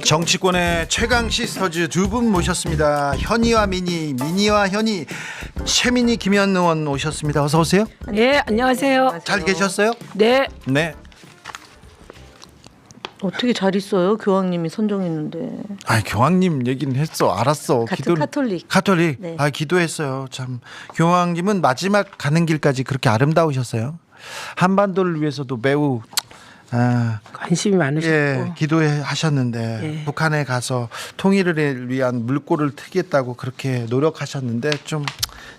정치권의 최강 시스터즈 두 분 모셨습니다. 현이와 미니, 미니와 현이, 최민희 김현 의원 오셨습니다. 어서 오세요. 네, 안녕하세요. 잘 계셨어요? 네. 네. 어떻게 잘 있어요? 교황님이 선정했는데. 아, 교황님 얘기는 했어. 알았어. 같은 카톨릭. 카톨릭. 네. 아, 기도했어요. 참 교황님은 마지막 가는 길까지 그렇게 아름다우셨어요. 한반도를 위해서도 매우 관심이 많으셨고. 예, 기도하셨는데 예. 북한에 가서 통일을 위한 물꼬를 트겠다고 그렇게 노력하셨는데 좀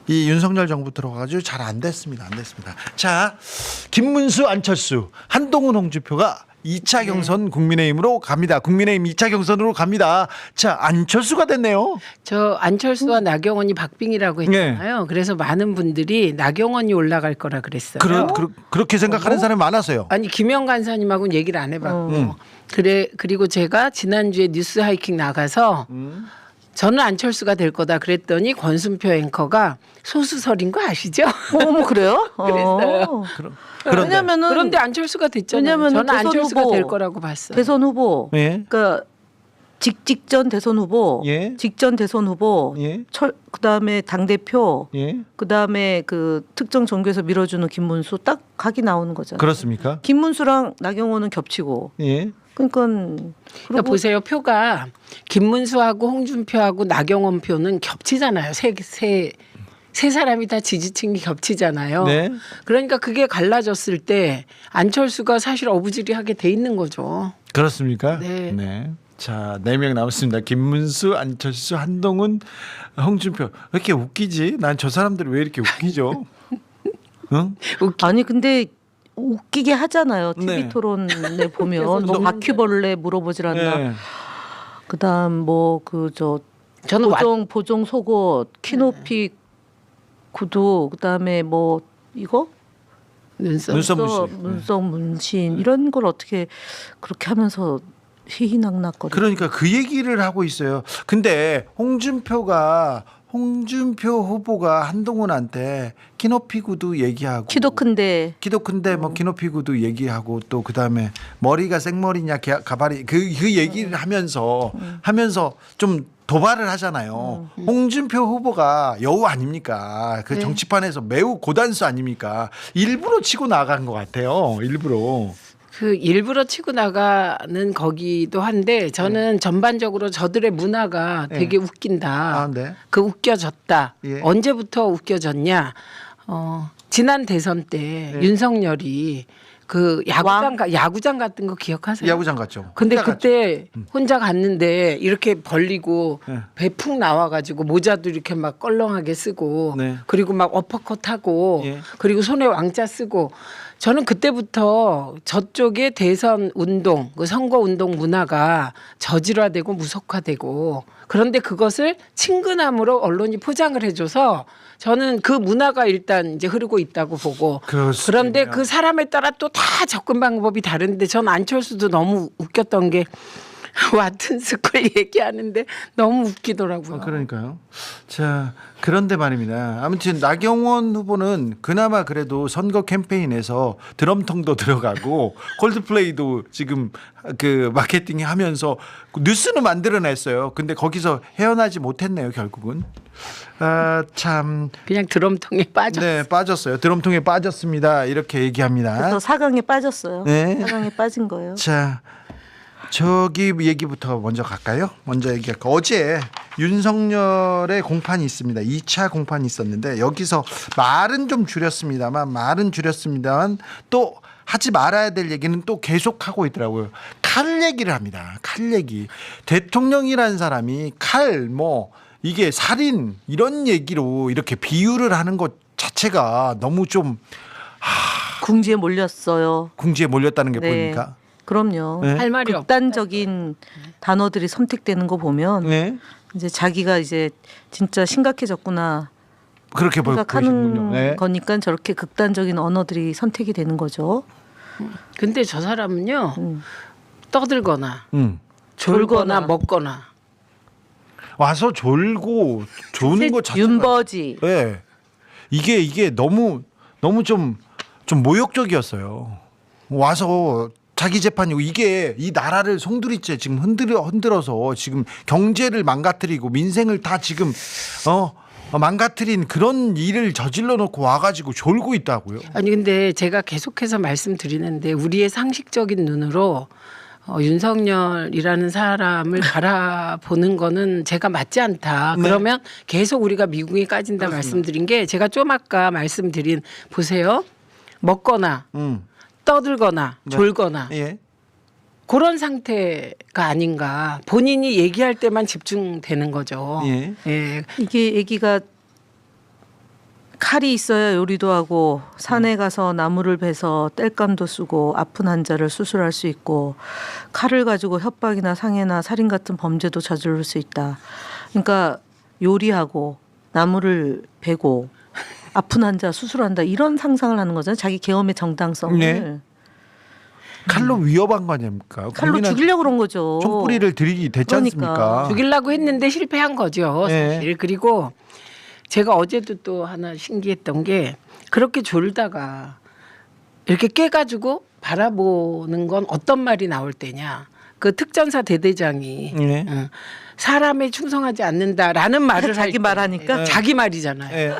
이 윤석열 정부 들어가가지고 잘 안 됐습니다. 안 됐습니다. 자, 김문수, 안철수, 한동훈, 홍준표가 2차 경선 국민의힘으로 갑니다. 국민의힘 2차 경선으로 갑니다. 자, 안철수가 됐네요. 저 안철수와 나경원이 박빙이라고 했잖아요. 그래서 많은 분들이 나경원이 올라갈 거라 그랬어요. 그렇게 생각하는 사람이 많았어요. 아니 김영 간사님하고는 얘기를 안 해봤고 그리고 제가 지난주에 뉴스 하이킹 나가서 저는 안철수가 될 거다 그랬더니 권순표 앵커가 소수설인 거 아시죠? 어머 그래요? 그랬어요. 그런데 왜냐면은 그런데 안철수가 됐잖아요. 왜냐면은 저는 대선 안철수가 후보, 될 거라고 봤어요. 대선 후보. 예. 그러니까 직전 대선 후보, 예. 직전 대선 후보, 예. 그다음에 당 대표, 예. 그다음에 그 특정 종교에서 밀어주는 김문수 딱 각이 나오는 거잖아요. 그렇습니까? 김문수랑 나경원은 겹치고. 예. 그러니까 보세요. 표가 김문수하고 홍준표하고 나경원 표는 겹치잖아요. 세 사람이 다 지지층이 겹치잖아요. 네. 그러니까 그게 갈라졌을 때 안철수가 사실 어부지리하게 돼 있는 거죠. 그렇습니까? 네. 자, 4명 남았습니다. 김문수, 안철수, 한동훈, 홍준표. 왜 이렇게 웃기지? 난 저 사람들이 왜 이렇게 웃기죠? 응? 아니 근데 웃기게 하잖아요. TV 네. 토론에 보면 뭐 바퀴벌레 물어보질 않나. 네. 그다음 뭐 그 저 저는 보종 속옷 키높이 구두 그다음에 뭐 이거 눈썹. 문석 문신 이런 걸 어떻게 그렇게 하면서 희희낙낙거려. 그러니까 그 얘기를 하고 있어요. 근데 홍준표 후보가 한동훈한테 키높이 구두 얘기하고 키도 큰데 뭐 키높이 구두 얘기하고 또 그다음에 머리가 생머리냐 가발이 그 얘기를 하면서 좀 도발을 하잖아요. 홍준표 후보가 여우 아닙니까? 그 정치판에서 매우 고단수 아닙니까? 일부러 치고 나간 것 같아요. 일부러. 그 일부러 치고 나가는 거기도 한데 저는 전반적으로 저들의 문화가 되게 웃긴다. 아, 네. 그 웃겨졌다. 예. 언제부터 웃겨졌냐? 지난 대선 때 윤석열이 그 야구장 같은 거 기억하세요? 야구장 갔죠. 근데 혼자 그때 혼자 갔는데 이렇게 벌리고 네. 배 푹 나와가지고 모자도 이렇게 막 껄렁하게 쓰고 네. 그리고 막 어퍼컷하고 예. 그리고 손에 왕자 쓰고 저는 그때부터 저쪽의 대선 운동, 그 선거 운동 문화가 저질화되고 무속화되고 그런데 그것을 친근함으로 언론이 포장을 해줘서 저는 그 문화가 일단 이제 흐르고 있다고 보고 그렇습니다. 그런데 그 사람에 따라 또 다 접근 방법이 다른데 전 안철수도 너무 웃겼던 게 와튼스쿨 얘기하는데 너무 웃기더라고요. 그러니까요. 자, 그런데 말입니다. 아무튼 나경원 후보는 그나마 그래도 선거 캠페인에서 드럼통도 들어가고 콜드플레이도 지금 그 마케팅 하면서 뉴스는 만들어냈어요. 근데 거기서 헤어나지 못했네요, 결국은. 아, 참. 그냥 드럼통에 빠져. 네, 빠졌어요. 드럼통에 빠졌습니다. 이렇게 얘기합니다. 그래서 4강에 빠졌어요. 네. 4강에 빠진 거예요. 자, 저기 얘기부터 먼저 갈까요? 먼저 얘기할까? 어제 윤석열의 공판이 있습니다. 2차 공판이 있었는데 여기서 말은 줄였습니다만 또 하지 말아야 될 얘기는 또 계속하고 있더라고요. 칼 얘기를 합니다. 칼 얘기. 대통령이라는 사람이 이게 살인 이런 얘기로 이렇게 비유를 하는 것 자체가 너무 좀 궁지에 몰렸어요. 궁지에 몰렸다는 게 네. 보입니까? 그럼요. 네. 할 말이 없다. 극단적인 단어들이 선택되는 거 보면 네. 이제 자기가 이제 진짜 심각해졌구나 그렇게 보시는군요. 생각하는 네. 거니까 저렇게 극단적인 언어들이 선택이 되는 거죠. 근데 저 사람은요 떠들거나 졸거나 졸거나. 먹거나 와서 졸고 조는 것 자체가 윤버지. 네. 이게 너무 좀 모욕적이었어요. 와서 자기 재판이고 이게 이 나라를 송두리째 지금 흔들어서 지금 경제를 망가뜨리고 민생을 다 지금 망가뜨린 그런 일을 저질러 놓고 와가지고 졸고 있다고요. 아니 근데 제가 계속해서 말씀드리는데 우리의 상식적인 눈으로 윤석열이라는 사람을 바라보는 거는 제가 맞지 않다. 네. 그러면 계속 우리가 미국이 까진다 그렇습니다. 말씀드린 게 제가 좀 아까 말씀드린 보세요. 먹거나 떠들거나 네. 졸거나 예. 그런 상태가 아닌가. 본인이 얘기할 때만 집중되는 거죠. 예. 예. 이게 애기가 칼이 있어야 요리도 하고 산에 가서 나무를 베서 땔감도 쓰고 아픈 환자를 수술할 수 있고 칼을 가지고 협박이나 상해나 살인 같은 범죄도 저지를 수 있다. 그러니까 요리하고 나무를 베고 아픈 환자 수술한다 이런 상상을 하는 거잖아요. 자기 계엄의 정당성을. 네. 칼로 위협한 거 아닙니까? 칼로 국민한테 죽이려고 그런 거죠. 총뿌리를 들이기 됐지 그러니까. 않습니까? 죽이려고 했는데 실패한 거죠. 네. 사실. 그리고 제가 어제도 또 하나 신기했던 게 그렇게 졸다가 이렇게 깨가지고 바라보는 건 어떤 말이 나올 때냐. 그 특전사 대대장이 네. 사람에 충성하지 않는다라는 말을 자기 할 때 말하니까? 자기 말이잖아요. 네.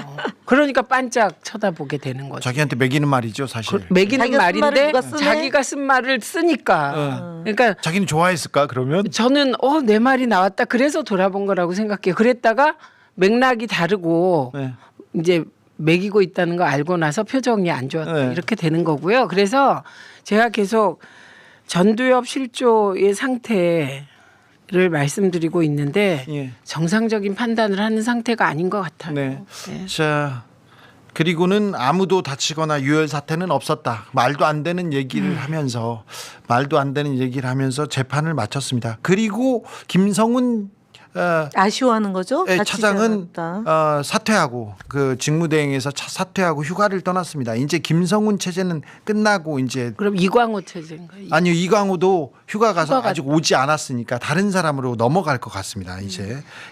그러니까 반짝 쳐다보게 되는 거죠. 자기한테 매기는 말이죠, 사실. 매기는 자기가 쓴 말을 말인데 누가 쓰네? 자기가 쓴 말을 쓰니까. 그러니까 자기는 좋아했을까 그러면? 저는 내 말이 나왔다. 그래서 돌아본 거라고 생각해요. 그랬다가 맥락이 다르고 네. 이제 매기고 있다는 거 알고 나서 표정이 안 좋았다. 네. 이렇게 되는 거고요. 그래서 제가 계속 전두엽 실조의 상태를 말씀드리고 있는데 예. 정상적인 판단을 하는 상태가 아닌 것 같아요. 네. 네. 자, 그리고는 아무도 다치거나 유혈 사태는 없었다. 말도 안 되는 얘기를 하면서 재판을 마쳤습니다. 그리고 김성훈 아쉬워하는 거죠. 다치지 차장은 않았다. 사퇴하고 그 직무대행에서 사퇴하고 휴가를 떠났습니다. 이제 김성훈 체제는 끝나고 이제 그럼 이광호 체제인가요? 아니요 이광호도 휴가 가서 휴가가- 아직 오지 않았으니까 다른 사람으로 넘어갈 것 같습니다.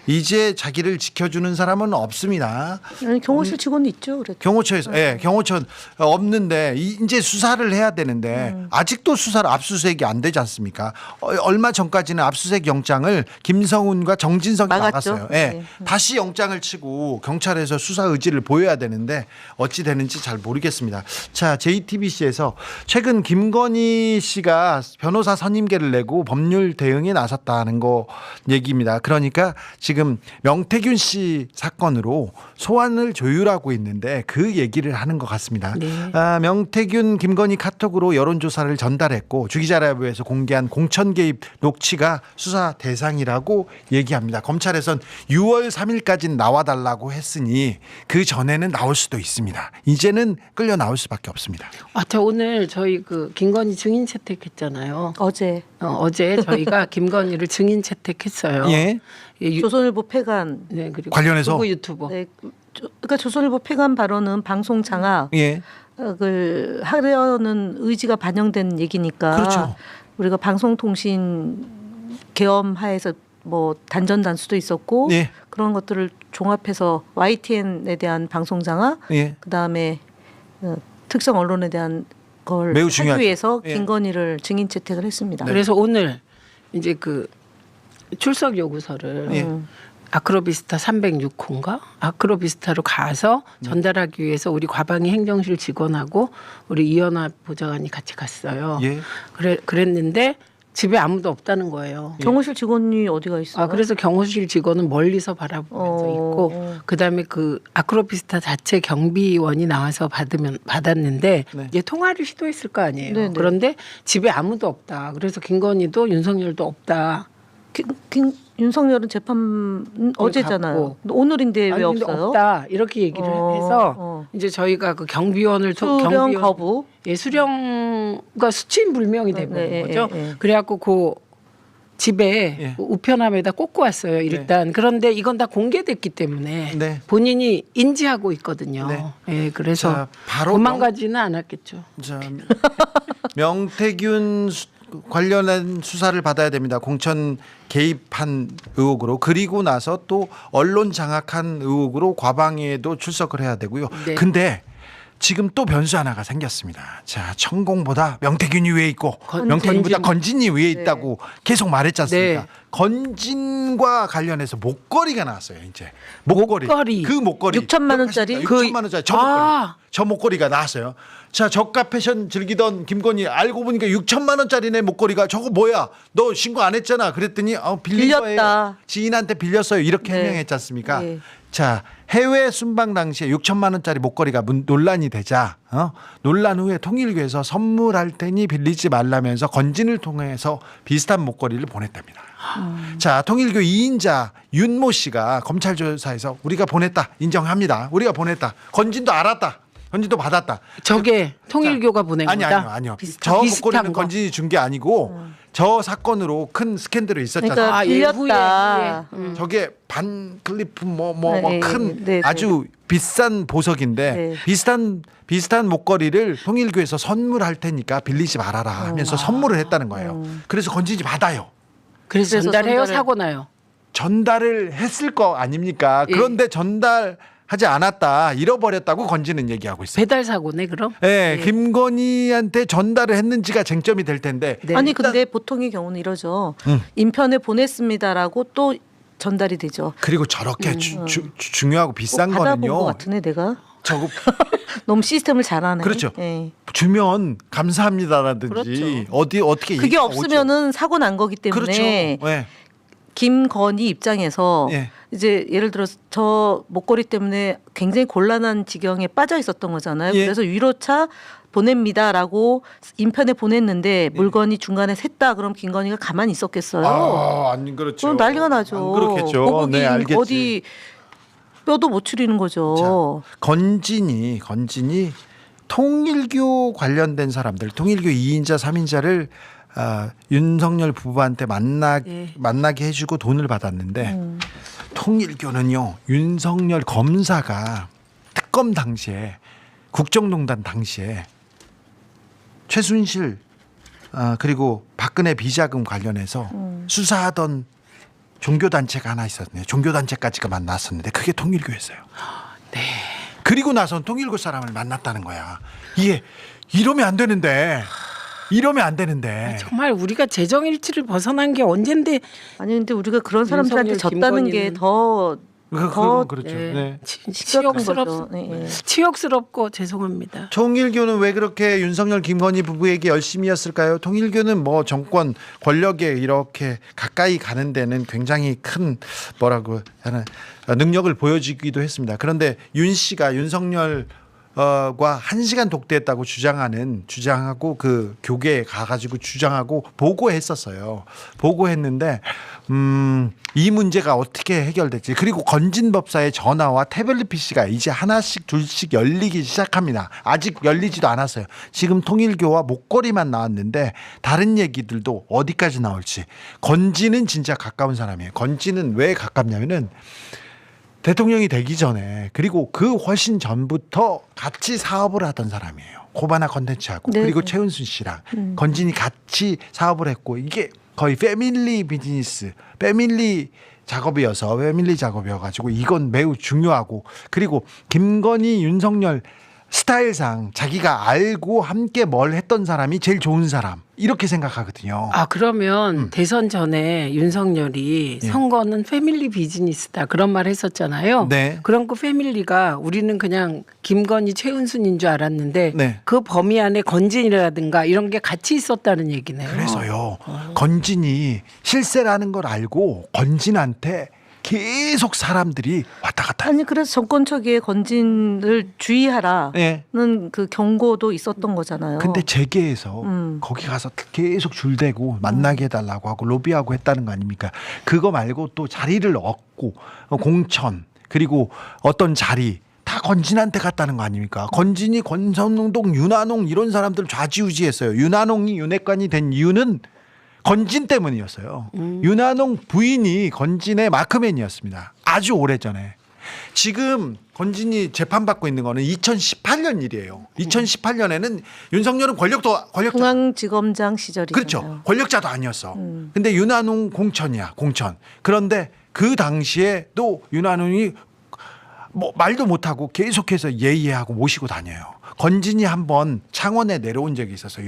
이제 자기를 지켜주는 사람은 없습니다. 아니, 경호실 직원이 있죠. 그래도. 경호처에서 경호처 없는데 이제 수사를 해야 되는데 아직도 수사를 압수수색이 안 되지 않습니까? 얼마 전까지는 압수수색 영장을 김성훈과 정진석이 막았죠. 막았어요. 네. 다시 영장을 치고 경찰에서 수사 의지를 보여야 되는데 어찌 되는지 잘 모르겠습니다. 자, JTBC에서 최근 김건희 씨가 변호사 선임계를 내고 법률 대응에 나섰다는 거 얘기입니다. 그러니까 지금 명태균 씨 사건으로 소환을 조율하고 있는데 그 얘기를 하는 것 같습니다. 네. 명태균 김건희 카톡으로 여론조사를 전달했고 주기자료부에서 공개한 공천 개입 녹취가 수사 대상이라고 얘기합니다. 검찰에선 6월 3일까지 나와달라고 했으니 그 전에는 나올 수도 있습니다. 이제는 끌려 나올 수밖에 없습니다. 저 오늘 저희 그 김건희 증인 채택했잖아요. 어제 어제 저희가 김건희를 증인 채택했어요. 예. 예, 조선일보 폐간. 네, 그리고 관련해서? 그리고 유튜버. 네, 그러니까 조선일보 폐간 발언은 방송 장악. 예. 을 하려는 의지가 반영된 얘기니까 그렇죠. 우리가 방송통신 계엄 하에서 뭐 단전 단수도 있었고 예. 그런 것들을 종합해서 YTN에 대한 방송 장악, 예. 그다음에 특정 언론에 대한 걸 매우 하기 중요하죠. 위해서 예. 김건희를 증인 채택을 했습니다. 그래서 오늘 이제 그 출석 요구서를 예. 아크로비스타 306호인가 아크로비스타로 가서 전달하기 위해서 우리 과방위 행정실 직원하고 우리 이현아 보좌관이 같이 갔어요. 예. 그랬는데 집에 아무도 없다는 거예요. 경호실 직원이 어디가 있어요? 그래서 경호실 직원은 멀리서 바라보면서 있고 그다음에 그 아크로비스타 자체 경비원이 나와서 받았는데 네. 이제 통화를 시도했을 거 아니에요. 네네. 그런데 집에 아무도 없다. 그래서 김건희도 윤석열도 없다. 윤석열은 재판 어제잖아요. 갔고. 오늘인데 왜 아니, 근데 없어요? 없다 이렇게 얘기를 해서 이제 저희가 그 경비원을 수령 거부. 예, 수령과 수치인 불명이 된 네, 거죠. 예. 그래갖고 그 집에 예. 우편함에다 꽂고 왔어요. 일단 그런데 이건 다 공개됐기 때문에 네. 본인이 인지하고 있거든요. 네. 예, 그래서 자, 바로 도망가지는 않았겠죠. 자, 명태균 관련한 수사를 받아야 됩니다. 공천 개입한 의혹으로. 그리고 나서 또 언론 장악한 의혹으로 과방위에도 출석을 해야 되고요. 네. 근데 지금 또 변수 하나가 생겼습니다. 자, 천공보다 명태균이 위에 있고 명태균보다 건진. 건진이 위에 있다고 계속 말했지 않습니까? 네. 건진과 관련해서 목걸이가 나왔어요. 이제 목걸이. 목걸이. 그 목걸이 6천만 원짜리? 6천만 원짜리 저 목걸이. 아. 저 목걸이가 나왔어요. 자, 저가 패션 즐기던 김건희 알고 보니까 6천만 원짜리네 목걸이가. 저거 뭐야? 너 신고 안 했잖아. 그랬더니 빌린 빌렸다. 거예요. 지인한테 빌렸어요. 이렇게 네. 해명했지 않습니까? 네. 자, 해외 순방 당시에 6천만 원짜리 목걸이가 논란이 되자 논란 후에 통일교에서 선물할 테니 빌리지 말라면서 건진을 통해서 비슷한 목걸이를 보냈답니다. 자, 통일교 2인자 윤모 씨가 검찰 조사에서 우리가 보냈다 인정합니다. 우리가 보냈다. 건진도 알았다. 건진도 받았다. 저게 통일교가 보낸 거다. 아니요. 비슷한 저 목걸이는 거. 건진이 준 게 아니고 저 사건으로 큰 스캔들이 있었잖아요. 그러니까 아, 예, 빌렸다. 후에. 저게 반클리프 네, 큰 네, 네. 아주 비싼 보석인데 네. 비슷한 목걸이를 통일교에서 선물할 테니까 빌리지 말아라 하면서 선물을 했다는 거예요. 그래서 건진이 받아요. 그래서 그래서 전달해요. 전달을- 사고 나요. 전달을 했을 거 아닙니까? 예. 그런데 전달하지 않았다, 잃어버렸다고 건진은 얘기하고 있어요. 배달 사고네 그럼. 네, 예. 김건희한테 전달을 했는지가 쟁점이 될 텐데 네. 아니 근데 보통의 경우는 이러죠. 음. 인편에 보냈습니다라고 또 전달이 되죠. 그리고 저렇게 중요하고 비싼 꼭 받아본 것 거는요. 같으네 내가. 저거 너무 시스템을 잘하네. 그렇죠. 예. 주면 감사합니다라든지 그렇죠. 어떻게 그게 얘기가 없으면은 사고 난 거기 오죠. 그렇죠. 때문에 네. 김건희 입장에서 예. 이제 예를 들어서 저 목걸이 때문에 굉장히 곤란한 지경에 빠져 있었던 거잖아요. 예. 그래서 위로차 보냅니다라고 인편에 보냈는데 물건이 중간에 샜다 그럼 김건희가 가만히 있었겠어요? 안 그렇죠. 그럼 난리가 나죠. 안 그렇겠죠. 거북이 네, 알겠지. 어디 뼈도 못 추리는 거죠. 건진이 통일교 관련된 사람들, 통일교 2인자, 3인자를 윤석열 부부한테 예. 만나게 해주고 돈을 받았는데 통일교는요, 윤석열 검사가 특검 당시에 국정농단 당시에 최순실 그리고 박근혜 비자금 관련해서 수사하던 종교단체가 하나 있었네요. 종교단체까지가 만났었는데 그게 통일교였어요. 네. 그리고 나선 통일교 사람을 만났다는 거야. 이게 이러면 안 되는데. 정말 우리가 재정일치를 벗어난 게 언젠데 아니 근데 우리가 그런 사람들한테 윤석열, 졌다는 김건희는- 게 더 그건 그렇죠. 예. 네. 심각한 치욕스럽 거죠. 네, 네. 치욕스럽고 죄송합니다. 통일교는 왜 그렇게 윤석열 김건희 부부에게 열심이었을까요? 통일교는 뭐 정권 권력에 이렇게 가까이 가는 데는 굉장히 큰 뭐라고 하는 능력을 보여주기도 했습니다. 그런데 윤 씨가 윤석열 과 1시간 독대했다고 주장하고 그 교계에 가가지고 주장하고 보고했었어요. 보고했는데 이 문제가 어떻게 해결될지, 그리고 건진법사의 전화와 태블릿 PC가 이제 하나씩 둘씩 열리기 시작합니다. 아직 열리지도 않았어요. 지금 통일교와 목걸이만 나왔는데 다른 얘기들도 어디까지 나올지. 건진은 진짜 가까운 사람이에요. 건진은 왜 가깝냐면은 대통령이 되기 전에, 그리고 그 훨씬 전부터 같이 사업을 하던 사람이에요. 고바나 컨텐츠하고 네. 그리고 최은순 씨랑 건진이 같이 사업을 했고, 이게 거의 패밀리 비즈니스, 패밀리 작업이어가지고 이건 매우 중요하고, 그리고 김건희, 윤석열 스타일상 자기가 알고 함께 뭘 했던 사람이 제일 좋은 사람, 이렇게 생각하거든요. 아 그러면 대선 전에 윤석열이 예. 선거는 패밀리 비즈니스다 그런 말 했었잖아요. 네. 그런 그 패밀리가 우리는 그냥 김건희 최은순인 줄 알았는데 네. 그 범위 안에 건진이라든가 이런 게 같이 있었다는 얘기네요. 그래서요, 건진이 실세라는 걸 알고 건진한테 계속 사람들이 왔다 갔다. 아니 그래서 정권 초기에 건진을 주의하라는 네. 그 경고도 있었던 거잖아요. 근데 재계에서 거기 가서 계속 줄대고 만나게 해달라고 하고 로비하고 했다는 거 아닙니까? 그거 말고 또 자리를 얻고 공천, 그리고 어떤 자리 다 건진한테 갔다는 거 아닙니까? 건진이 권선동, 윤한홍 이런 사람들 좌지우지했어요. 윤한홍이 윤핵관이 된 이유는 건진 때문이었어요. 윤한홍 부인이 건진의 마크맨이었습니다. 아주 오래전에. 지금 건진이 재판받고 있는 거는 2018년 일이에요. 2018년에는 윤석열은 권력자. 중앙지검장 시절이잖아요. 그렇죠. 권력자도 아니었어. 근데 윤한홍 공천이야. 공천. 그런데 그 당시에 또 윤한홍이 뭐 말도 못하고 계속해서 예의하고 모시고 다녀요. 건진이 한번 창원에 내려온 적이 있었어요.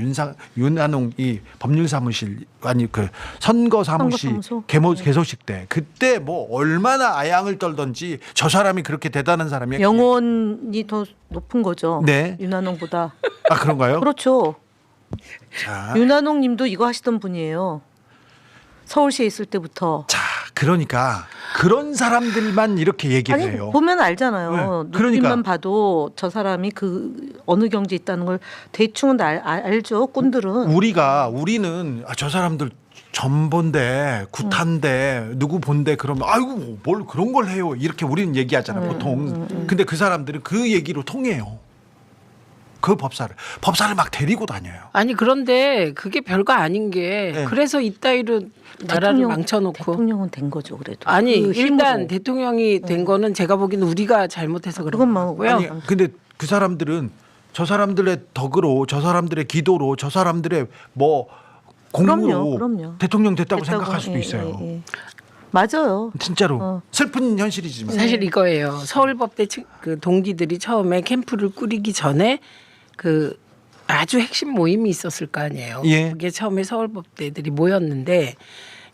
윤한홍 이 법률사무실 아니 그 선거사무실 선거사무소? 개소식 때 그때 뭐 얼마나 아양을 떨던지 저 사람이 그렇게 대단한 사람이에요. 영혼이 더 높은 거죠. 네. 윤한홍보다. 아 그런가요? 그렇죠. 자, 윤한홍님도 이거 하시던 분이에요. 서울시에 있을 때부터. 자, 그러니까 그런 사람들만 이렇게 얘기를 아니 해요. 보면 알잖아요. 네, 느낌만 그러니까. 봐도 저 사람이 그 어느 경지에 있다는 걸 대충은 알죠. 꾼들은. 우리는 저 사람들 전본데 구탄데 누구 본데 그러면 아이고 뭘 그런 걸 해요 이렇게 우리는 얘기하잖아요 보통. 근데 그 사람들은 그 얘기로 통해요. 그 법사를 막 데리고 다녀요. 아니 그런데 그게 별거 아닌 게 네. 그래서 이따위로 나라를 망쳐놓고 대통령은 된 거죠. 그래도. 아니 그 힘으로. 일단 대통령이 된 거는 제가 보기에는 우리가 잘못해서 그런 그것만 거고요. 아니 근데 그 사람들은 저 사람들의 덕으로 저 사람들의 기도로 저 사람들의 뭐 공으로 그럼요. 대통령 됐다고 됐다고, 생각할 수도 예, 있어요. 예, 예. 맞아요. 진짜로 슬픈 현실이지만 사실 이거예요. 서울법대 그 동기들이 처음에 캠프를 꾸리기 전에 그 아주 핵심 모임이 있었을 거 아니에요. 예. 그게 처음에 서울법대들이 모였는데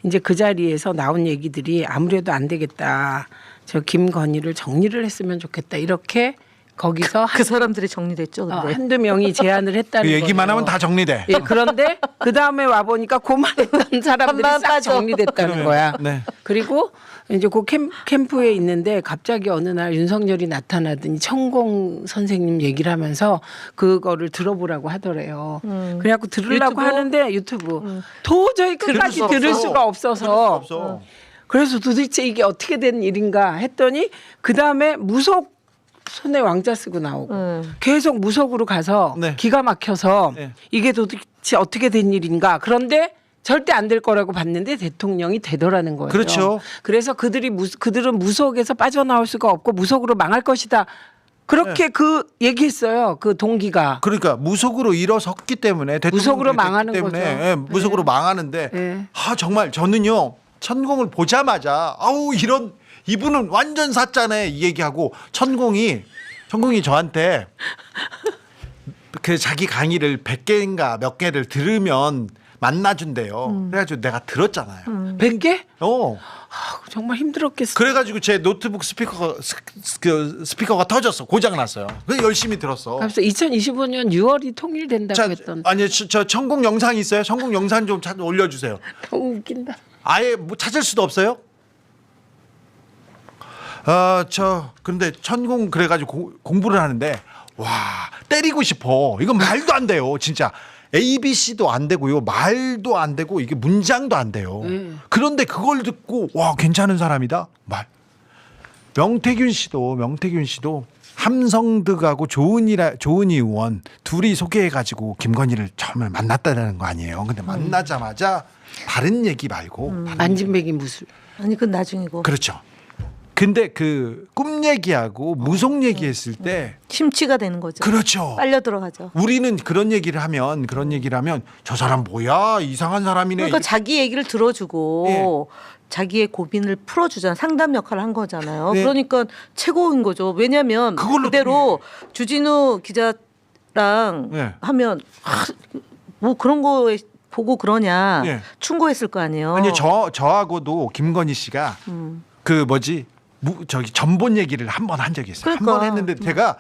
이제 그 자리에서 나온 얘기들이 아무래도 안 되겠다. 저 김건희를 정리를 했으면 좋겠다. 이렇게 거기서 그 사람들이 정리됐죠. 근데. 한두 명이 제안을 했다는 그 얘기만 거예요. 하면 다 정리돼. 예, 그런데 그 다음에 와 보니까 고만했던 사람들이 한번 싹 빠져. 정리됐다는 거야. 네. 그리고 이제 그 캠프에 있는데 갑자기 어느 날 윤석열이 나타나더니 천공 선생님 얘기를 하면서 그거를 들어보라고 하더래요. 그래갖고 들으려고 유튜브? 하는데 유튜브 도저히 끝까지 수 들을 없어. 수가 없어서 없어. 그래서 도대체 이게 어떻게 된 일인가 했더니 그 다음에 무속 손에 왕자 쓰고 나오고 계속 무속으로 가서 네. 기가 막혀서 네. 이게 도대체 어떻게 된 일인가. 그런데 절대 안 될 거라고 봤는데 대통령이 되더라는 거예요. 그렇죠. 그래서 그들은 무속에서 빠져나올 수가 없고 무속으로 망할 것이다. 그렇게 네. 그 얘기했어요. 그 동기가. 그러니까 무속으로 일어섰기 때문에 무속으로 대통령이 됐기 망하는 때문에, 거죠. 예, 무속으로 망하는데 네. 정말 저는요 천공을 보자마자 아우 이분은 완전 사짜네 이 얘기하고 천공이 저한테 그 자기 강의를 100개인가 몇 개를 들으면 만나준대요. 그래가지고 내가 들었잖아요. 100개? 정말 힘들었겠어요. 그래가지고 제 노트북 스피커가 터졌어. 고장 났어요. 그래서 열심히 들었어. 그래서 2025년 6월이 통일된다고 자, 했던. 아니 저 천공 영상 있어요? 천공 영상 좀 올려주세요. 너무 웃긴다. 아예 뭐 찾을 수도 없어요? 근데 천공 그래가지고 공부를 하는데 와 때리고 싶어. 이건 말도 안 돼요, 진짜. ABC도 안 되고요, 말도 안 되고 이게 문장도 안 돼요. 그런데 그걸 듣고 와 괜찮은 사람이다. 명태균 씨도 함성득하고 조은희 의원 둘이 소개해가지고 김건희를 처음에 만났다는 거 아니에요. 근데 만나자마자 다른 얘기 말고 안진뱅이 무술. 아니 그건 나중이고. 그렇죠. 근데 그 꿈 얘기하고 무속 얘기했을 때 심취가 되는 거죠. 그렇죠. 빨려 들어가죠. 우리는 그런 얘기를 하면 저 사람 뭐야 이상한 사람이네. 그러니까 자기 얘기를 들어주고 자기의 고민을 풀어주잖아. 상담 역할을 한 거잖아요. 네. 그러니까 최고인 거죠. 왜냐하면 그대로 주진우 기자랑 네. 하면 뭐 그런 거에 보고 그러냐 네. 충고했을 거 아니에요. 아니 저하고도 김건희 씨가 그 저기 전본 얘기를 한 번 한 적이 있어요. 그러니까. 한 번 했는데 내가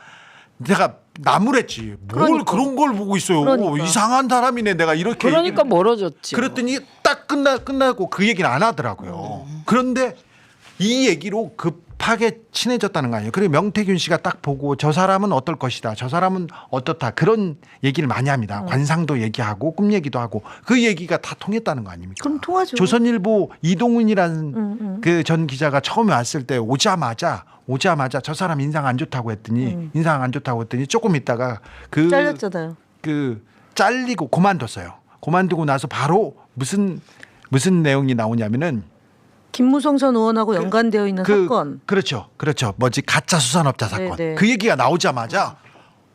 나무랬지. 뭘 그러니까. 그런 걸 보고 있어요. 그러니까. 이상한 사람이네. 내가 이렇게 그러니까 멀어졌지. 그랬더니 딱 끝나고 그 얘기는 안 하더라고요. 그런데 이 얘기로 급하게 친해졌다는 거 아니에요. 그리고 명태균 씨가 딱 보고 저 사람은 어떨 것이다. 저 사람은 어떻다. 그런 얘기를 많이 합니다. 관상도 얘기하고 꿈 얘기도 하고 그 얘기가 다 통했다는 거 아닙니까? 그럼 통하죠. 조선일보 이동훈이라는 그 전 기자가 처음에 왔을 때 오자마자 저 사람 인상 안 좋다고 했더니 조금 있다가 잘렸잖아요. 잘리고 그만뒀어요. 그만두고 나서 바로 무슨 내용이 나오냐면은 김무성 전 의원하고 연관되어 있는 사건. 그렇죠. 가짜 수산업자 사건. 네네. 그 얘기가 나오자마자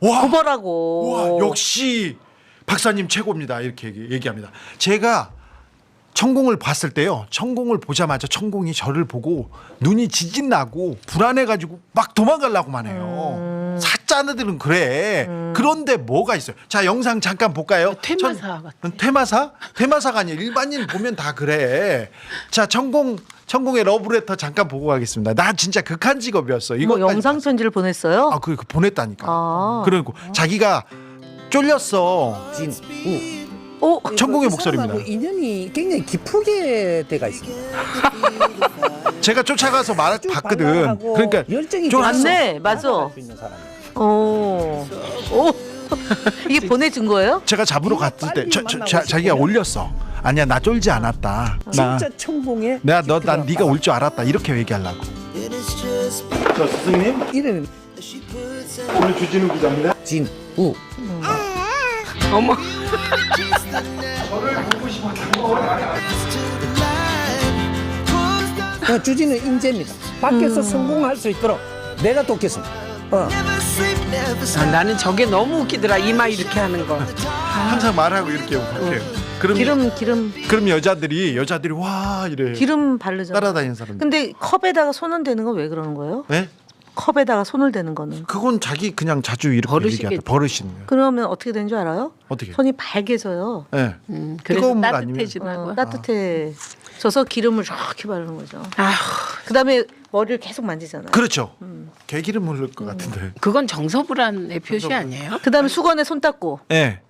고발하고. 역시 박사님 최고입니다. 이렇게 얘기합니다. 제가 천공을 봤을 때요. 천공을 보자마자 천공이 저를 보고 눈이 지진 나고 불안해가지고 막 도망가려고만 해요. 타짜들은 그래. 그런데 뭐가 있어요? 자, 영상 잠깐 볼까요? 퇴마사 같아. 퇴마사? 퇴마사가 아니야. 일반인 보면 다 그래. 자, 천공의 러브레터 잠깐 보고 가겠습니다. 나 진짜 극한 직업이었어. 이거 뭐 영상 편지를 보냈어요? 아, 그 보냈다니까. 아. 그리고 자기가 쫄렸어. 천공의 목소리입니다. 인연이 굉장히 깊게 돼가 있습니다. 제가 쫓아가서 봤거든. 그러니까 열정이 맞네, 맞아. 오. 이게 보내준 거예요? 제가 잡으러 갔을 때 자기가 올렸어. 아니야, 나 쫄지 않았다. 진짜 천공의 난 네가 올 줄 알았다. 이렇게 얘기하려고. 저 스승님 이름이 오늘 주진우 기자입니다. 진우. 어머. 저를 보고 싶었던 주진우 인재입니다. 밖에서 성공할 수 있도록 내가 돕겠습니다. 나는 저게 너무 웃기더라. 이마 이렇게 하는 거. 항상 말하고 이렇게 해요. 그럼 여자들이 와 이래. 기름 바르잖아. 따라다니는 사람들. 근데 컵에다가 손을 대는 건 왜 그러는 거예요? 네? 컵에다가 손을 대는 거는. 그건 자기 그냥 자주 이렇게 버릇이겠지. 얘기하다. 버릇인 거예요. 그러면 어떻게 되는 줄 알아요? 어떻게? 손이 밝게져요. 네. 그래서 뜨거운 물 아니면? 따뜻해지나고. 따뜻해져서 기름을 이렇게 바르는 거죠. 아휴, 그다음에 머리를 계속 만지잖아요. 그렇죠. 개기름 흐를 것 같은데. 그건 정서불안의 표시 아니에요? 그다음에 수건에 손 닦고. 네.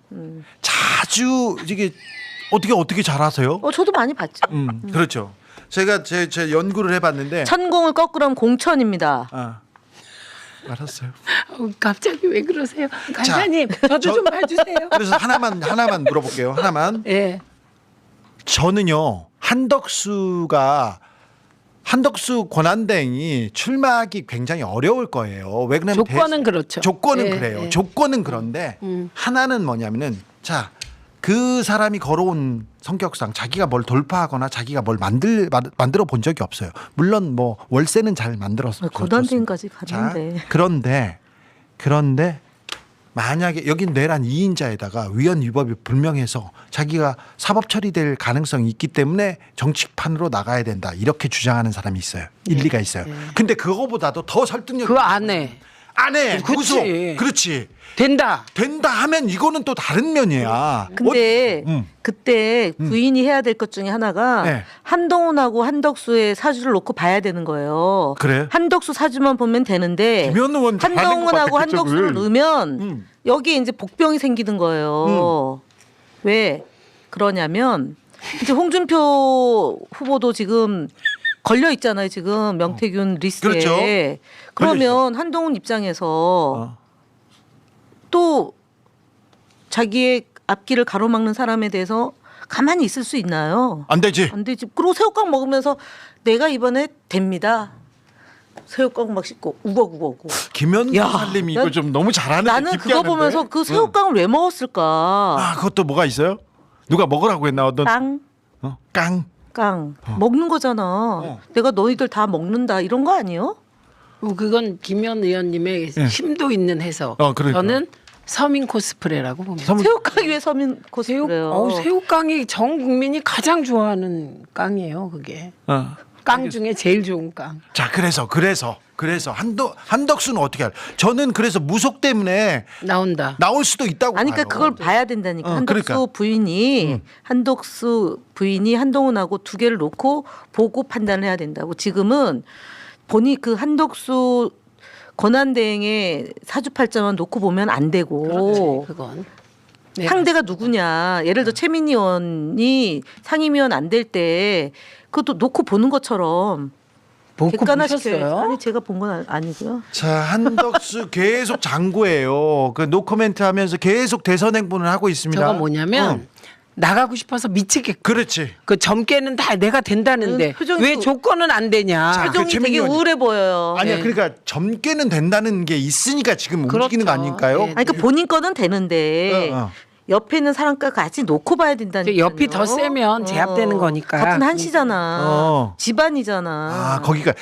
자주 이게 어떻게 잘하세요? 저도 많이 봤죠. 그렇죠. 제가 제 연구를 해봤는데. 천공을 거꾸로 하면 공천입니다. 아, 알았어요. 갑자기 왜 그러세요? 간사님, 저도 좀 봐주세요. 그래서 하나만 물어볼게요. 하나만. 예. 저는요, 한덕수 권한대행이 출마하기 굉장히 어려울 거예요. 왜 그러냐면 조건은 그렇죠. 조건은 예, 그래요. 예. 조건은 그런데 하나는 뭐냐면은 자, 그 사람이 걸어온 성격상 자기가 뭘 돌파하거나 자기가 뭘 만들어 본 적이 없어요. 물론 뭐 월세는 잘 만들었어요. 고단대행까지 갔는데. 그런데 만약에 여긴 내란 2인자에다가 위헌 위법이 불명해서 자기가 사법 처리될 가능성이 있기 때문에 정치판으로 나가야 된다. 이렇게 주장하는 사람이 있어요. 일리가 있어요. 근데 그거보다도 더 설득력 그거 안 해. 안 해. 그치. 무서워. 그렇지. 된다. 하면 이거는 또 다른 면이야. 근데 그때 부인이 해야 될 것 중에 하나가 네. 한동훈하고 한덕수의 사주를 놓고 봐야 되는 거예요. 그래요? 한덕수 사주만 보면 되는데 김현 의원 잘하는 것 한동훈하고 같아, 그쪽을. 한덕수를 넣으면 여기에 이제 복병이 생기는 거예요. 왜 그러냐면 이제 홍준표 후보도 지금 걸려 있잖아요. 지금 명태균 리스트에. 그렇죠. 그러면 한동훈 입장에서 또 자기의 앞길을 가로막는 사람에 대해서 가만히 있을 수 있나요? 안 되지. 안 되지. 그리고 새우깡 먹으면서 내가 이번에 됩니다. 새우깡 막 씹고 우걱우걱. 김현 야, 살림이 이거 좀 너무 잘하는데 나는 깊게 그거 하는데? 보면서 그 새우깡을 왜 먹었을까? 아, 그것도 뭐가 있어요? 누가 먹으라고 했나? 어떤 깡. 깡. 먹는 거잖아. 내가 너희들 다 먹는다 이런 거 아니에요? 그건 김현 의원님의 심도 있는 해석. 그러니까. 저는 서민 코스프레라고 봅니다. 새우깡이 왜 서민 코스프레요? 새우깡이 전 국민이 가장 좋아하는 깡이에요. 그게 깡 중에 제일 좋은 깡. 자, 그래서 한덕수는 어떻게 할까? 저는 그래서 무속 때문에 나온다. 나올 수도 있다고 아니 그러니까 봐요. 그걸 봐야 된다니까. 한덕수 그러니까. 부인이 한덕수 부인이 한동훈하고 두 개를 놓고 보고 판단을 해야 된다고. 지금은 보니 그 한덕수 권한대행의 사주팔자만 놓고 보면 안 되고. 그렇지, 그건. 상대가 누구냐. 예를 들어 최민희 의원이 상임위원 안 될 때 그것도 놓고 보는 것처럼 객관화시켜요. 아니 제가 본 건 아니고요. 자, 한덕수 계속 장고예요. 그 노코멘트 하면서 계속 대선 행보를 하고 있습니다. 저거 뭐냐면 나가고 싶어서 미치게. 그렇지. 그 점괘는 다 내가 된다는데 왜 조건은 안 되냐. 표정이 최민희 되게 의원이- 우울해 보여요. 아니야, 네. 그러니까 점괘는 된다는 게 있으니까 지금 움직이는 거 그렇죠. 아닐까요? 네. 아니 그러니까 본인 거는 되는데 옆에 있는 사람과 같이 놓고 봐야 된다니까. 옆이 더 세면 제압되는 거니까. 같은 한씨잖아. 집안이잖아. 아, 거기가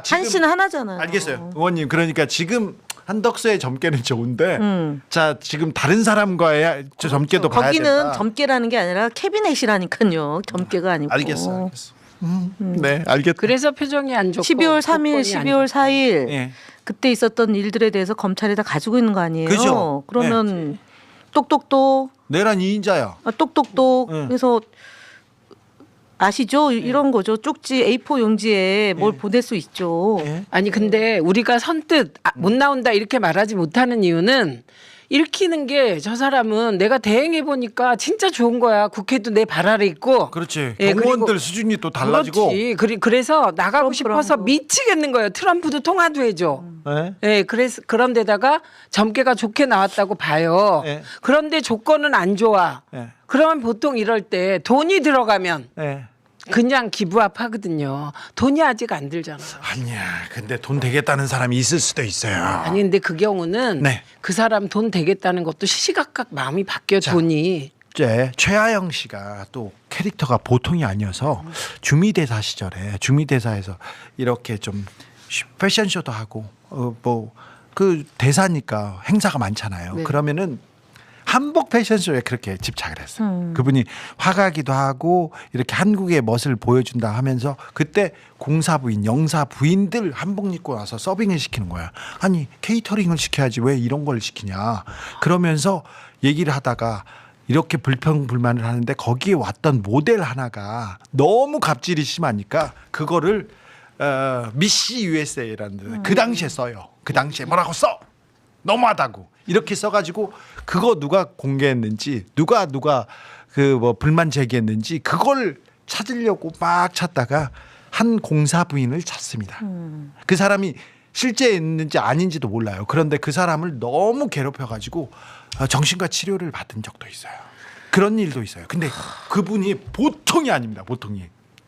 지금 한씨는 하나잖아요. 알겠어요. 의원님, 그러니까 지금 한덕수의 점괘는 좋은데 자, 지금 다른 사람과의 점괘도 봐야 된다. 거기는 점괘라는 게 아니라 캐비넷이라니까요. 점괘가 아니고. 알겠어. 네, 알겠다. 그래서 표정이 안 좋고 12월 3일, 복권이 안 12월 4일 예. 그때 있었던 일들에 대해서 검찰이 다 가지고 있는 거 아니에요? 그죠. 그러면 똑똑똑 내란 2인자야. 똑똑똑 네. 그래서 아시죠? 이런 거죠. 쪽지 A4 용지에 뭘 보낼 수 있죠. 예. 아니 근데 우리가 선뜻 못 나온다 이렇게 말하지 못하는 이유는 읽히는 게 저 사람은 내가 대행해 보니까 진짜 좋은 거야. 국회도 내 발 아래 있고. 그렇지. 예, 경호원들 그리고- 수준이 또 달라지고. 그렇지. 그래서 나가고 그럼, 싶어서 그럼. 미치겠는 거예요. 트럼프도 통화도 해줘. 예. 예, 그래서 그런데다가 점괘가 좋게 나왔다고 봐요. 예. 그런데 조건은 안 좋아. 예. 그러면 보통 이럴 때 돈이 들어가면 예. 그냥 기부합하거든요. 돈이 아직 안 들잖아요. 아니야. 근데 돈 되겠다는 사람이 있을 수도 있어요. 아니 근데 그 경우는 네. 그 사람 돈 되겠다는 것도 시시각각 마음이 바뀌어 돈이. 이제 최하영 씨가 또 캐릭터가 보통이 아니어서 주미대사 시절에 주미대사에서 이렇게 좀 패션쇼도 하고 뭐 그 대사니까 행사가 많잖아요. 네. 그러면은 한복 패션쇼에 그렇게 집착을 했어요. 그분이 화가기도 하고 이렇게 한국의 멋을 보여준다 하면서 그때 공사부인, 영사부인들 한복 입고 와서 서빙을 시키는 거야. 아니 케이터링을 시켜야지 왜 이런 걸 시키냐. 그러면서 얘기를 하다가 이렇게 불평불만을 하는데 거기에 왔던 모델 하나가 너무 갑질이 심하니까 그거를 미시 USA라는 그 당시에 써요. 그 당시에 뭐라고 써? 너무하다고 이렇게 써가지고 그거 누가 공개했는지 누가 그 뭐 불만 제기했는지 그걸 찾으려고 막 찾다가 한 공사 부인을 찾습니다. 그 사람이 실제 있는지 아닌지도 몰라요. 그런데 그 사람을 너무 괴롭혀가지고 정신과 치료를 받은 적도 있어요. 그런 일도 있어요. 근데 그분이 보통이 아닙니다. 보통이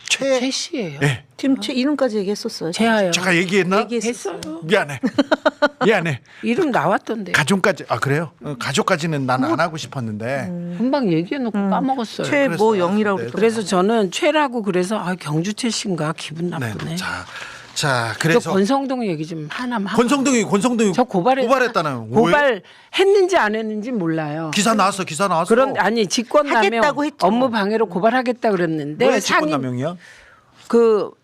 최 씨예요. 네. 지금 제 이름까지 얘기했었어요. 최하영. 제가 얘기했나? 얘기했어요. 미안해. 미안해. 이름 나왔던데. 가족까지 그래요? 가족까지는 난 안 하고 싶었는데 금방 얘기해놓고 까먹었어요. 최뭐 영이라고 네. 그러더라고요. 그래서 저는 최라고 그래서 경주최 씨인가 기분 네. 나쁘네. 자 저 그래서 권성동 얘기 좀 하나만 하고. 권성동이 저 고발했다는 왜? 고발했는지 안 했는지 몰라요. 기사 나왔어. 그런 아니 직권남용 하겠다고 했죠. 업무 방해로 고발하겠다 그랬는데 왜 상임 직권남용이야?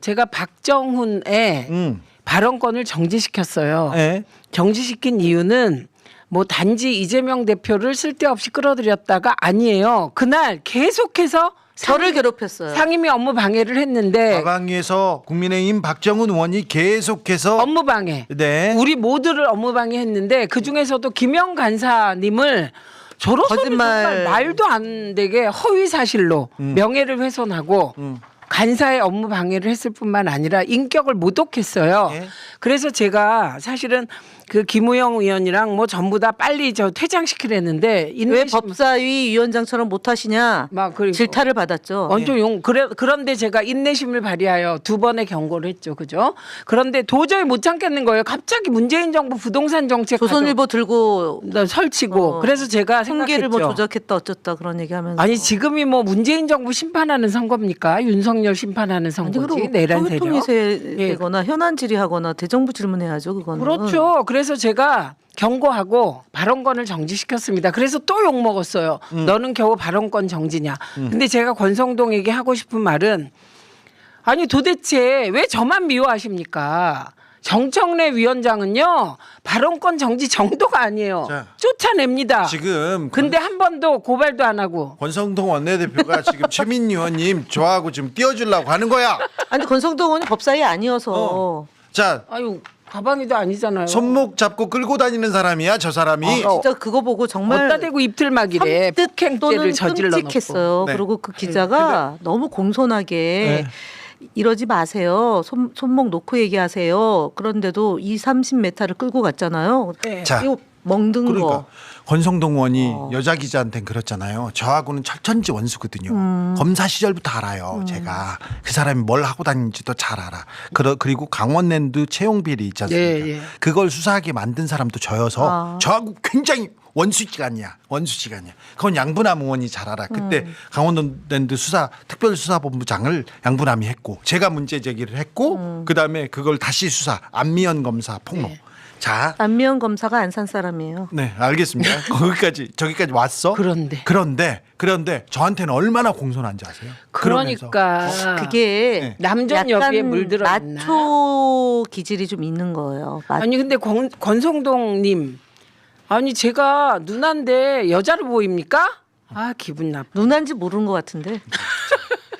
제가 박정훈의 발언권을 정지시켰어요. 네. 정지시킨 이유는 뭐 단지 이재명 대표를 쓸데없이 끌어들였다가 아니에요. 그날 계속해서 저를 괴롭혔어요. 상임위 업무 방해를 했는데 가방위에서 국민의힘 박정훈 의원이 계속해서 업무 방해. 네. 우리 모두를 업무 방해했는데 그 중에서도 김영 간사님을 저로서는 거짓말. 정말 말도 안 되게 허위 사실로 명예를 훼손하고 간사의 업무 방해를 했을 뿐만 아니라 인격을 모독했어요. 예. 그래서 제가 사실은 그 김우영 의원이랑 뭐 전부 다 빨리 저 퇴장시키랬는데 왜 법사위 위원장처럼 못하시냐 막 그리고 질타를 받았죠. 원조 용 그런데 제가 인내심을 발휘하여 2번의 경고를 했죠, 그죠? 그런데 도저히 못 참겠는 거예요. 갑자기 문재인 정부 부동산 정책 조선일보 들고 설치고 그래서 제가 통계를 생각했죠. 뭐 조작했다 어쩌다 그런 얘기하면서 아니 지금이 뭐 문재인 정부 심판하는 선거입니까? 윤석열 심판하는 선거지 내란 세력. 통일통이 예. 되거나 현안 질의하거나 대정부 질문해야죠 그거는. 그렇죠. 그래서 제가 경고하고 발언권을 정지시켰습니다. 그래서 또 욕 먹었어요. 너는 겨우 발언권 정지냐. 근데 제가 권성동에게 하고 싶은 말은 아니 도대체 왜 저만 미워하십니까? 정청래 위원장은요 발언권 정지 정도가 아니에요. 자, 쫓아냅니다. 지금 근데 한 번도 고발도 안 하고. 권성동 원내대표가 지금 최민희 의원님 좋아하고 지금 띄워주려고 하는 거야. 아니 권성동 의원이 법사위 아니어서 자 아유 가방이도 아니잖아요. 손목 잡고 끌고 다니는 사람이야 저 사람이. 진짜 그거 보고 정말 어따 대고 입틀막이래. 폭행죄를 또는 저질러 놓고. 끔찍했어요. 네. 그리고 그 기자가 너무 공손하게 이러지 마세요. 손목 놓고 얘기하세요. 그런데도 30m를 끌고 갔잖아요. 네. 자, 이거 멍든 그러니까 거. 권성동 의원이 여자 기자한테는 그렇잖아요. 저하고는 철천지 원수거든요. 검사 시절부터 알아요. 제가 그 사람이 뭘 하고 다니는지도 잘 알아. 그리고 강원랜드 채용 비리 있지 않습니까? 네, 예. 그걸 수사하게 만든 사람도 저여서 저하고 굉장히 원수지간이야. 그건 양분남 의원이 잘 알아. 그때 강원랜드 특별수사본부장을 양분남이 했고 제가 문제 제기를 했고 그다음에 그걸 다시 수사 안미연 검사 폭로. 자, 안미연 검사가 안산 사람이에요. 네, 알겠습니다. 저기까지 왔어. 그런데 저한테는 얼마나 공손한지 아세요? 그러면서 그러니까 그게 남전 약간 여비에 물들어 있나? 마초 기질이 좀 있는 거예요. 아니 근데 권성동님, 아니 제가 누나인데 여자로 보입니까? 아 기분 나빠. 누난지 모르는 것 같은데.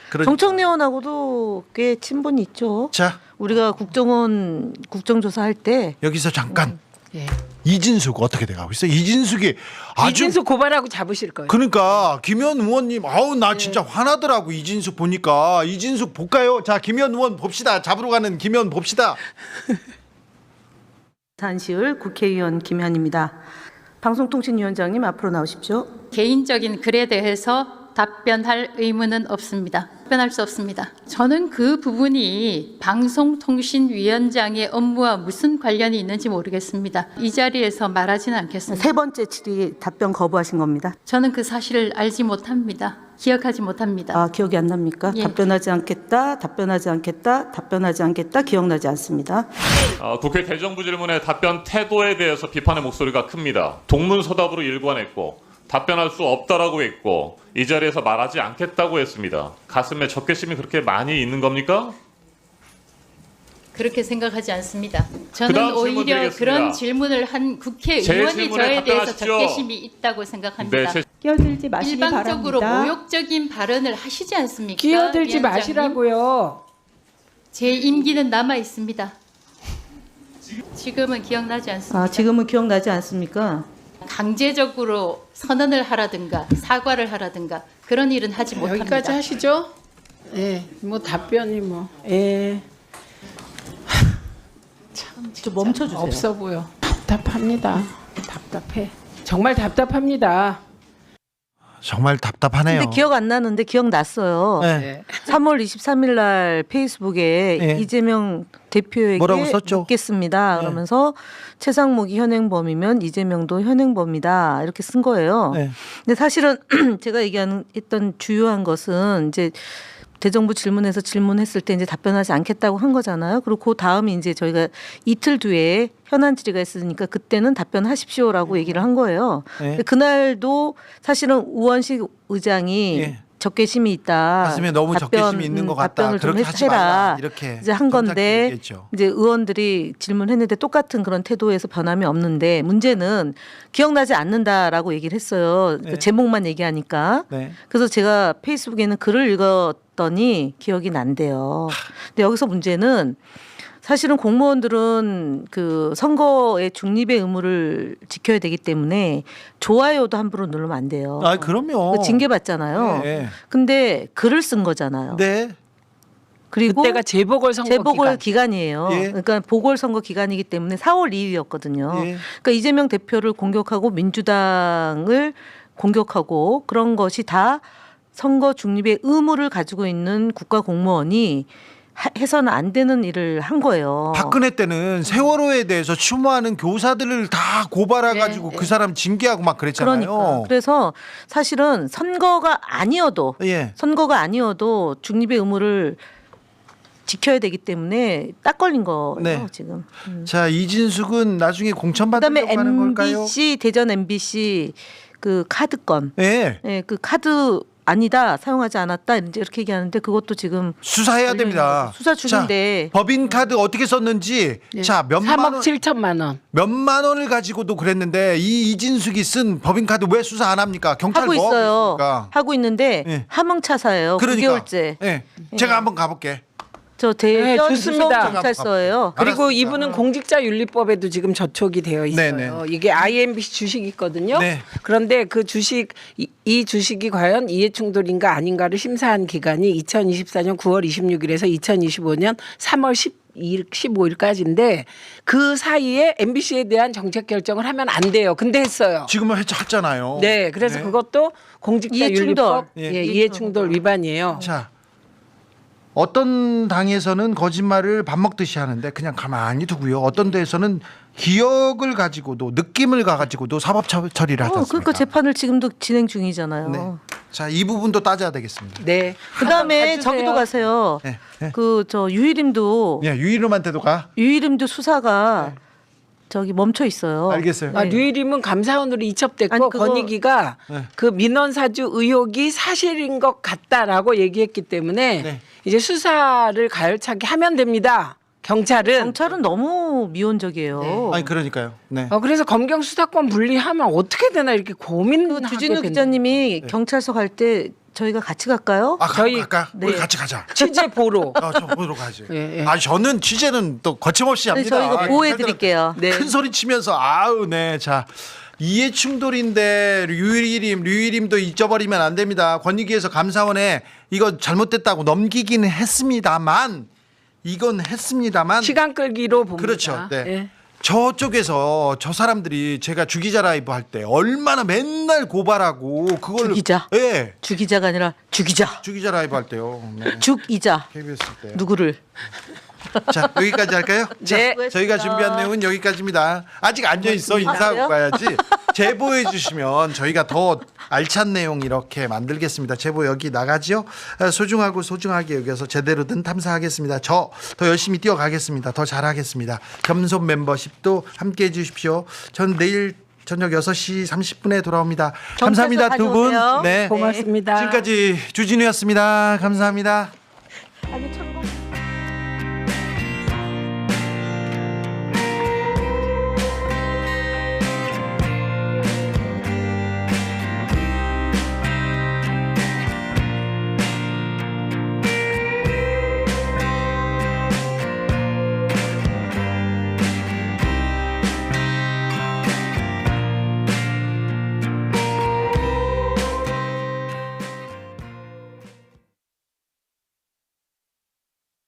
그러니까. 정청래원하고도 꽤 친분이 있죠. 자, 우리가 국정원 국정조사 할 때 여기서 잠깐 예. 이진숙 어떻게 돼가고 있어? 이진숙이 아주 이진수 고발하고 잡으실 거예요. 그러니까 김현 의원님 아우 나 진짜 화나더라고 이진숙 보니까. 이진숙 볼까요? 자, 김현 의원 봅시다. 잡으러 가는 김현 봅시다. 산시을 국회의원 김현입니다. 방송통신위원장님 앞으로 나오십시오. 개인적인 글에 대해서 답변할 의무는 없습니다. 답변할 수 없습니다. 저는 그 부분이 방송통신위원장의 업무와 무슨 관련이 있는지 모르겠습니다. 이 자리에서 말하지는 않겠습니다. 세 번째 질의 답변 거부하신 겁니다. 저는 그 사실을 알지 못합니다. 기억하지 못합니다. 아, 기억이 안 납니까? 예. 답변하지 않겠다, 답변하지 않겠다, 답변하지 않겠다, 기억나지 않습니다. 국회 대정부 질문의 답변 태도에 대해서 비판의 목소리가 큽니다. 동문서답으로 일관했고 답변할 수 없다라고 했고 이 자리에서 말하지 않겠다고 했습니다. 가슴에 적개심이 그렇게 많이 있는 겁니까? 그렇게 생각하지 않습니다. 저는 그다음 질문 오히려 드리겠습니다. 그런 질문을 한 제 국회의원이 질문에 저에 대해서 답변하십시오. 적개심이 있다고 생각합니다. 네, 끼어들지 마시기 일방적으로 바랍니다. 모욕적인 발언을 하시지 않습니까? 끼어들지 위원장님? 마시라고요. 제 임기는 남아 있습니다. 지금은 기억나지 않습니다. 아, 지금은 기억나지 않습니까? 강제적으로 선언을 하라든가 사과를 하라든가 그런 일은 하지 못합니다. 여기까지 하시죠. 예, 뭐 답변이 뭐 예. 참 좀 멈춰주세요. 없어 보여. 답답합니다. 답답해. 정말 답답합니다. 정말 답답하네요. 근데 기억 안 나는데 기억났어요. 네. 네. 3월 23일 날 페이스북에 네. 이재명 대표에게 뭐라고 썼죠? 묻겠습니다. 네. 그러면서 최상목이 현행범이면 이재명도 현행범이다 이렇게 쓴 거예요. 네. 근데 사실은 제가 했던 주요한 것은 이제 대정부 질문에서 질문했을 때 이제 답변하지 않겠다고 한 거잖아요. 그리고 그 다음에 이제 저희가 이틀 뒤에 현안 질의가 있으니까 그때는 답변하십시오라고 얘기를 한 거예요. 네. 근데 그날도 사실은 우원식 의장이 예. 적개심이 있다. 가슴에 너무 적개심이 있는 것 같다. 답변을 좀 그렇게 하지 해라. 말라. 이렇게 이제 한 건데 얘기했죠. 이제 의원들이 질문했는데 똑같은 그런 태도에서 변함이 없는데 문제는 기억나지 않는다라고 얘기를 했어요. 네. 그 제목만 얘기하니까. 네. 그래서 제가 페이스북에는 글을 읽었더니 기억이 난대요. 근데 여기서 문제는 사실은 공무원들은 그 선거의 중립의 의무를 지켜야 되기 때문에 좋아요도 함부로 누르면 안 돼요. 아, 그럼요. 그 징계 받잖아요. 네. 근데 글을 쓴 거잖아요. 네. 그리고 그때가 재보궐선거 기간. 이에요 예. 그러니까 보궐선거 기간이기 때문에 4월 2일이었거든요. 예. 그러니까 이재명 대표를 공격하고 민주당을 공격하고 그런 것이 다 선거 중립의 의무를 가지고 있는 국가 공무원이 해서는 안 되는 일을 한 거예요. 박근혜 때는 세월호에 대해서 추모하는 교사들을 다 고발해가지고 네, 그 사람 징계하고 막 그랬잖아요. 그러니까 그래서 사실은 선거가 아니어도 예. 중립의 의무를 지켜야 되기 때문에 딱 걸린 거예요 네. 지금. 자, 이진숙은 나중에 그다음에 공천받으려고 하는 걸까요? MBC 대전 MBC 그 카드 건, 네. 네, 그 카드 아니다 사용하지 않았다 이제 이렇게 얘기하는데 그것도 지금 수사해야 됩니다. 수사 중인데. 자, 법인 카드 어떻게 썼는지 자, 3억 7천만 원. 몇만 원을 가지고도 그랬는데 이 이진숙이 쓴 법인 카드 왜 수사 안 합니까? 경찰 하고 뭐 있어요. 있습니까? 하고 있는데 예. 함흥차사예요. 그러니까. 9개월째. 예. 제가 한번 가볼게. 저 네, 대전 좋습니다. 경찰서예요. 그리고 알았습니다. 이분은 공직자윤리법에도 지금 저촉이 되어 있어요. 네네. 이게 IMBC 주식이 있거든요. 네. 그런데 그 주식 이 주식이 과연 이해충돌인가 아닌가를 심사한 기간이 2024년 9월 26일에서 2025년 3월 15일까지인데 그 사이에 MBC에 대한 정책 결정을 하면 안 돼요. 근데 했어요. 지금은 했잖아요. 네, 그래서 네. 그것도 공직자윤리법 이해충돌. 이해충돌 위반이에요. 자, 어떤 당에서는 거짓말을 밥 먹듯이 하는데 그냥 가만히 두고요. 어떤 데에서는 기억을 가지고도 느낌을 가지고도 사법 처리를 하지 않습니까? 그러니까 재판을 지금도 진행 중이잖아요. 네. 자, 이 부분도 따져야 되겠습니다. 네. 그다음에 가주세요. 저기도 가세요. 네. 네. 그 저 유일임도 예, 유일음한테도 가. 수사가 저기 멈춰 있어요. 알겠어요. 아, 류일임은 감사원으로 이첩됐고 아니, 그거- 권익위가 네. 그 민원사주 의혹이 사실인 것 같다라고 얘기했기 때문에 네. 이제 수사를 가열차게 하면 됩니다. 경찰은. 너무 미온적이에요. 아니 그러니까요. 네. 그래서 검경 수사권 분리하면 어떻게 되나 이렇게 고민하게 주진우 된다. 기자님이 경찰서 갈 때 저희가 같이 갈까요? 아, 저희- 갈까? 우리 네. 같이 가자. 취재 보러. 저 보러 가지. 예, 예. 아, 저는 취재는 또 거침없이 네, 합니다. 저희가 보호해 드릴게요. 네. 큰 소리 치면서 아우 네. 자. 이해 충돌인데 류일임도 잊어버리면 안 됩니다. 권익위에서 감사원에 이거 잘못됐다고 넘기기는 했습니다만 이건 했습니다만 시간 끌기로 봅니다. 그렇죠. 네. 예. 저쪽에서 저 사람들이 제가 주기자 라이브 할 때 얼마나 맨날 고발하고 그걸 주기자? 예. 주기자가 아니라 주기자. 주기자 라이브 할 때요. 네. 죽이자. KBS 때. 누구를? 자, 여기까지 할까요? 네. 자, 저희가 준비한 내용은 여기까지입니다. 아직 앉아 있어. 인사하고 가야지. 제보해 주시면 저희가 더 알찬 내용 이렇게 만들겠습니다. 제보 여기 나가지요. 소중하고 소중하게 여기서 제대로 된 탐사하겠습니다. 저 더 열심히 뛰어가겠습니다. 더 잘하겠습니다. 겸손 멤버십도 함께 해 주십시오. 전 내일 저녁 6시 30분에 돌아옵니다. 감사합니다, 두 분. 다녀오세요. 네. 고맙습니다. 지금까지 주진우였습니다. 감사합니다.